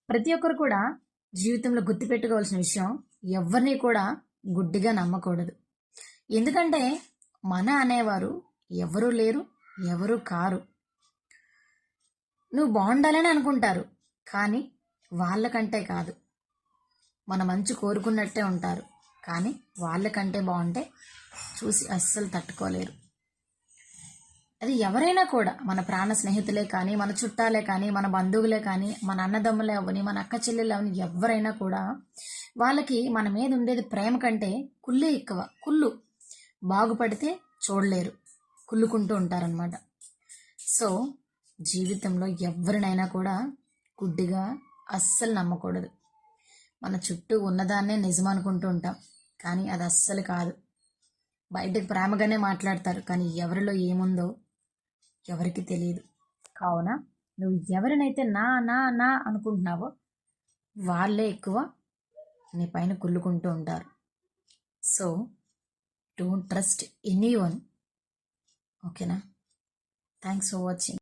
ప్రతి ఒక్కరు కూడా జీవితంలో గుర్తుపెట్టుకోవాల్సిన విషయం, ఎవరిని కూడా గుడ్డిగా నమ్మకూడదు. ఎందుకంటే మన అనేవారు ఎవరూ లేరు, ఎవరూ కారు. నువ్వు బాగుండాలని అనుకుంటారు, కానీ వాళ్ళకంటే కాదు. మన మంచి కోరుకున్నట్టే ఉంటారు, కానీ వాళ్ళకంటే బాగుంటే చూసి అస్సలు తట్టుకోలేరు. అది ఎవరైనా కూడా, మన ప్రాణ స్నేహితులే కానీ, మన చుట్టాలే కానీ, మన బంధువులే కానీ, మన అన్నదమ్ములే అవని, మన అక్క చెల్లెలు అవని, ఎవరైనా కూడా వాళ్ళకి మన మీద ఉండేది ప్రేమ కంటే కుళ్ళే ఎక్కువ. కుళ్ళు బాగుపడితే చూడలేరు, కుళ్ళుకుంటూ ఉంటారనమాట. సో జీవితంలో ఎవరినైనా కూడా గుడ్డిగా అస్సలు నమ్మకూడదు. మన చుట్టూ ఉన్నదాన్నే నిజం అనుకుంటూ ఉంటాం, కానీ అది అస్సలు కాదు. బయటకు ప్రేమగానే మాట్లాడతారు, కానీ ఎవరిలో ఏముందో ఎవరికి తెలియదు. కావున నువ్వు ఎవరినైతే నా నా నా అనుకుంటున్నావో వాళ్ళే ఎక్కువ నీ పైన కుళ్ళుకుంటూ ఉంటారు. So don't trust any one. ఓకేనా? Thanks for watching.